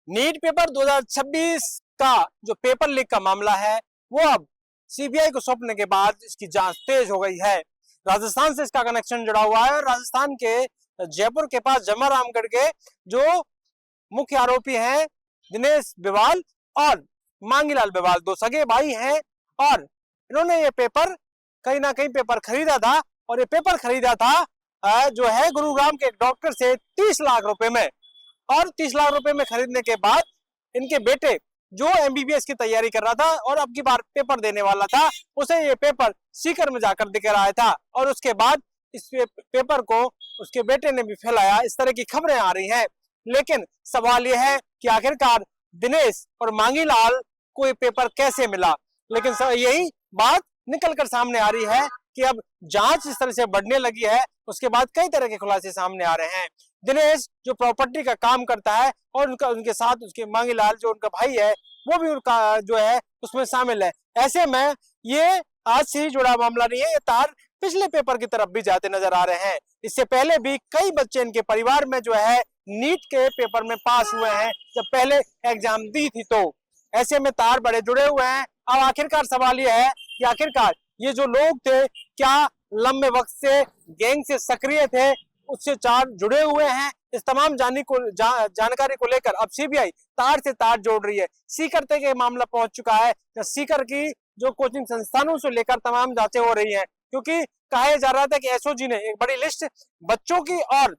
NEET paper 2026 का जो paper leak का मामला है वो अब सीबीआई को सौंपने के बाद इसकी जांच तेज हो गई है। राजस्थान से इसका कनेक्शन जुड़ा हुआ है और राजस्थान के जयपुर के पास जमरामगढ़ के जो मुख्य आरोपी हैं दिनेश बिवाल और मांगीलाल बिवाल, दो सगे भाई हैं और इन्होंने ये पेपर कहीं ना कहीं पेपर खरीदा था और ये पेपर खरीदा था जो है गुरुग्राम के एक डॉक्टर से 30 लाख रुपए में। और 30 लाख रुपए में खरीदने के बाद इनके बेटे जो एमबीबीएस की तैयारी कर रहा था और अब की बार पेपर देने वाला था, उसे ये पेपर सीकर में जाकर दिख आया था और उसके बाद इस पेपर को उसके बेटे ने भी फैलाया। इस तरह की खबरें आ रही हैं, लेकिन सवाल यह है कि आखिरकार दिनेश और मांगीलाल को ये पेपर कैसे मिला। लेकिन यही बात निकलकर सामने आ रही है कि अब जांच इस तरह से बढ़ने लगी है, उसके बाद कई तरह के खुलासे सामने आ रहे हैं। दिनेश जो प्रॉपर्टी का काम करता है और उनके साथ उसके मांगीलाल जो उनका भाई है वो भी उनका जो है उसमें शामिल है। ऐसे में ये आज से ही जुड़ा मामला नहीं है, ये तार पिछले पेपर की तरफ भी जाते नजर आ रहे हैं। इससे पहले भी कई बच्चे इनके परिवार में जो है नीट के पेपर में पास हुए हैं जब पहले एग्जाम दी थी, तो ऐसे में तार बड़े जुड़े हुए हैं। अब आखिरकार सवाल यह है कि आखिरकार ये जो लोग थे क्या लंबे वक्त से गैंग से सक्रिय थे, उससे तार जुड़े हुए हैं। इस तमाम जानकारी को लेकर अब सीबीआई तार से तार जोड़ रही है। सीकर तक ये मामला पहुंच चुका है, सीकर की जो कोचिंग संस्थानों से लेकर तमाम जांचें हो रही हैं, क्योंकि कहा जा रहा था कि एसओजी ने एक बड़ी लिस्ट बच्चों की और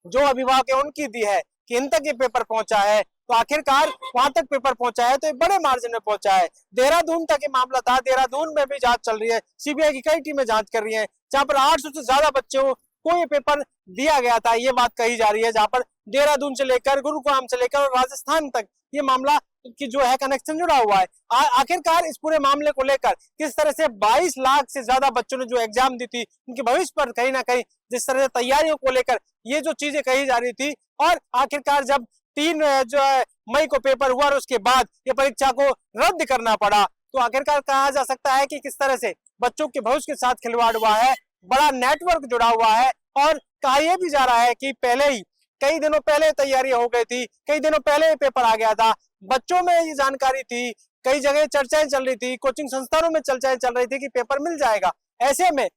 जो अभिभावक है उनकी दी है कि इन तक ये पेपर पहुंचा है, तो आखिरकार वहां तक पेपर पहुंचा है तो एक बड़े मार्जिन में पहुंचा है। देहरादून तक ये मामला था, देहरादून में भी जांच चल रही है, सीबीआई की कई टीमें जांच कर रही हैं, जहां पर 800 से ज्यादा बच्चों को ये पेपर दिया गया था, ये बात कही जा रही है। जहां पर देहरादून से लेकर गुरुग्राम से लेकर राजस्थान तक ये मामला की जो है कनेक्शन जुड़ा हुआ है। आखिरकार इस पूरे मामले को लेकर किस तरह से 22 लाख से ज्यादा बच्चों ने जो एग्जाम दी थी उनके भविष्य पर कहीं ना कहीं जिस तरह से तैयारियों को लेकर ये जो चीजें कही जा रही थी, और आखिरकार जब 3 जो है मई को पेपर हुआ और उसके बाद ये परीक्षा को रद्द करना पड़ा, तो आखिरकार कहा जा सकता है कि किस तरह से बच्चों के भविष्य के साथ खिलवाड़ हुआ है, बड़ा नेटवर्क जुड़ा हुआ है। और कहा यह भी जा रहा है कि पहले ही कई दिनों पहले तैयारी हो गई थी, कई दिनों पहले पेपर आ गया था, बच्चों में ये जानकारी थी, कई जगह चर्चाएं चल रही थी, कोचिंग संस्थानों में चर्चाएं चल रही थी कि पेपर मिल जाएगा। ऐसे में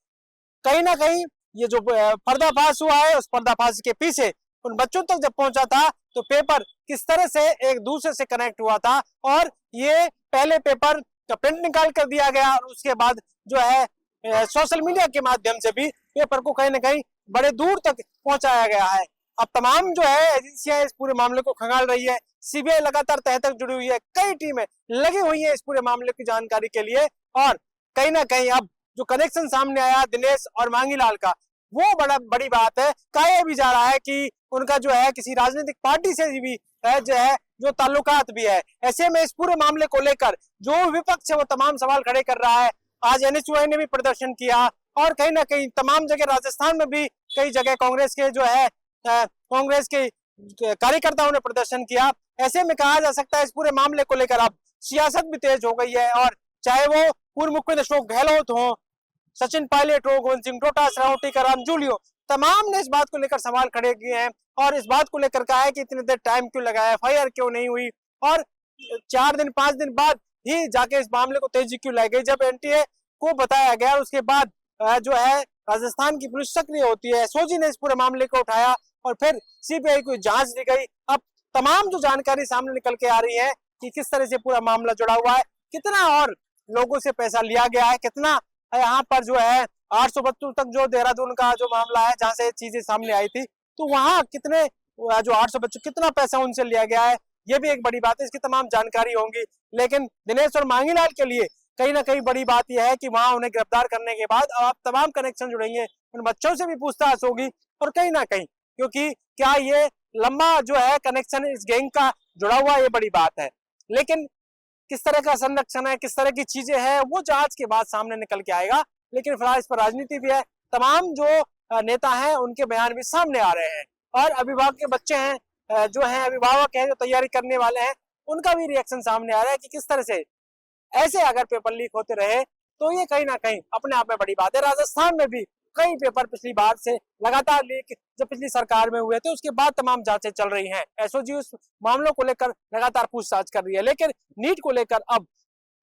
कहीं ना कहीं ये जो पर्दाफाश हुआ है उस पर्दाफाश के पीछे उन बच्चों तक जब पहुंचा था तो पेपर किस तरह से एक दूसरे से कनेक्ट हुआ था, और ये पहले पेपर का प्रिंट निकाल कर दिया गया और उसके बाद जो है सोशल मीडिया के माध्यम से भी पेपर को कहीं ना कहीं बड़े दूर तक पहुंचाया गया है। अब तमाम जो है एजेंसियां इस पूरे मामले को खंगाल रही है, सीबीआई लगातार तह तक जुड़ी हुई है, कई टीमें लगी हुई है इस पूरे मामले की जानकारी के लिए। और कहीं ना कहीं अब जो कनेक्शन सामने आया दिनेश और मांगीलाल का, वो बड़ी बात है। कहा भी जा रहा है कि उनका जो है किसी राजनीतिक पार्टी से भी है जो ताल्लुकात भी है। ऐसे में इस पूरे मामले को लेकर जो विपक्ष है वो तमाम सवाल खड़े कर रहा है। आज एनएसयूआई ने भी प्रदर्शन किया और कहीं ना कहीं तमाम जगह राजस्थान में भी कई जगह कांग्रेस के जो है कांग्रेस के कार्यकर्ताओं ने प्रदर्शन किया। ऐसे में कहा जा सकता है इस पूरे मामले को लेकर अब सियासत भी तेज हो गई है, और चाहे वो पूर्व मुख्यमंत्री अशोक गहलोत हो, सचिन पायलट हो, गोविंद सिंह डोटासरा हो, टीकाराम जूली, तमाम ने इस बात को लेकर सवाल खड़े किए हैं और इस बात को लेकर कहा है कि इतनी देर टाइम क्यों लगाया, एफआईआर क्यों नहीं हुई, और 4 दिन 5 दिन बाद ही जाके इस मामले को तेजी क्यों लाई गई। जब एनटीए को बताया गया उसके बाद जो है राजस्थान की पुलिस सक्रिय होती है, एसओजी ने इस पूरे मामले को उठाया और फिर सीबीआई को जांच दी गई। अब तमाम जो जानकारी सामने निकल के आ रही है कि किस तरह से पूरा मामला जुड़ा हुआ है, कितना और लोगों से पैसा लिया गया है, कितना यहाँ पर जो है 800 बच्चों तक जो देहरादून का जो मामला है जहाँ से चीजें सामने आई थी, तो वहाँ कितने जो 800 बच्चों कितना पैसा उनसे लिया गया है, ये भी एक बड़ी बात है। इसकी तमाम जानकारी होंगी, लेकिन दिनेश और मांगीलाल के लिए कहीं ना कहीं बड़ी बात यह है कि वहां उन्हें गिरफ्तार करने के बाद अब तमाम कनेक्शन जुड़ेंगे, उन बच्चों से भी पूछताछ होगी, और कहीं ना कहीं क्योंकि क्या ये लंबा जो है कनेक्शन इस गैंग का जुड़ा हुआ, ये बड़ी बात है। लेकिन किस तरह का संरक्षण है, किस तरह की चीजें हैं, वो जांच के बाद सामने निकल के आएगा। लेकिन फिलहाल इस पर राजनीति भी है, तमाम जो नेता हैं उनके बयान भी सामने आ रहे हैं, और अभिभावक के बच्चे हैं जो हैं अभिभावक हैं जो तैयारी करने वाले हैं, उनका भी रिएक्शन सामने आ रहा है कि किस तरह से ऐसे अगर पेपर लीक होते रहे तो ये कहीं ना कहीं अपने आप में बड़ी बात है। राजस्थान में भी कई पेपर पिछली बार से लगातार लीक जब पिछली सरकार में हुए थे उसके बाद तमाम जांचें चल रही हैं। एसओजी उस मामलों को लेकर लगातार पूछताछ कर रही है, लेकिन नीट को लेकर अब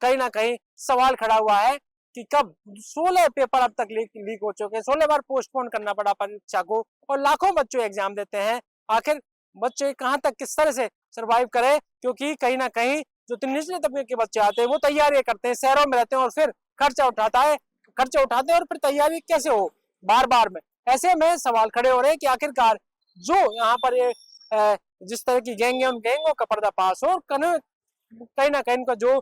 कहीं ना कहीं सवाल खड़ा हुआ है कि कब 16 पेपर अब तक लीक हो चुके हैं, 16 बार पोस्टपोन करना पड़ा परीक्षा को और लाखों बच्चे एग्जाम देते हैं। आखिर बच्चे कहां तक किस तरह से सरवाइव करें, क्योंकि कहीं ना कहीं जो निचले तबके के बच्चे आते हैं वो तैयारियां करते हैं, शहरों में रहते हैं और फिर खर्चा उठाते हैं और फिर तैयारी कैसे हो बार बार में। ऐसे में सवाल खड़े हो रहे हैं कि आखिरकार जो यहाँ पर ये जिस तरह की गैंग है उन गैंगों का पर्दाफाश हो और कहीं ना कहीं उनका जो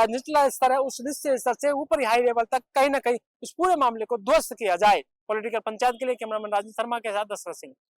निचला स्तर है उस निचले स्तर से ऊपर हाई लेवल तक कहीं ना कहीं इस पूरे मामले को ध्वस्त किया जाए। पॉलिटिकल पंचायत के लिए कैमरामैन राजेंद्र शर्मा के साथ दशरथ सिंह।